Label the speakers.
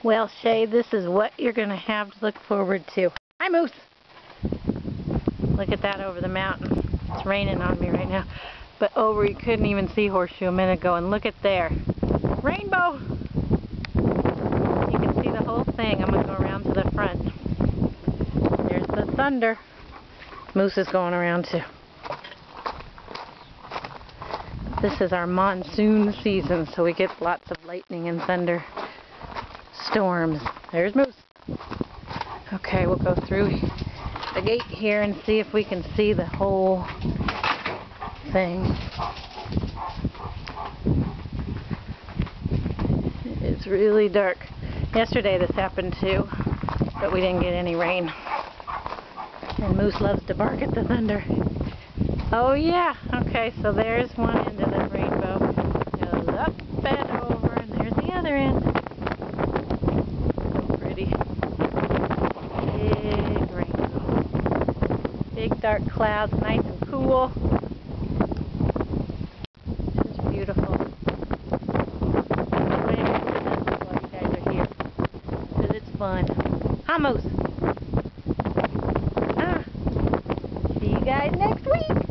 Speaker 1: Well, Shay, this is what you're going to have to look forward to. Hi, Moose! Look at that over the mountain. It's raining on me right now. But over, you couldn't even see Horseshoe a minute ago. And look at there. Rainbow! You can see the whole thing. I'm going to go around to the front. There's the thunder. Moose is going around too. This is our monsoon season, so we get lots of lightning and thunder storms. There's Moose. Okay, we'll go through the gate here and see if we can see the whole thing. It's really dark. Yesterday this happened too, but we didn't get any rain. And Moose loves to bark at the thunder. Oh yeah, okay, so there's one end of the rainbow. Goes up and over, and there's the other end. So pretty. Big rainbow. Big dark clouds, nice and cool. This is beautiful. I'm going to do this while you guys are here, because it's fun. Hi, Moose. See you guys next week.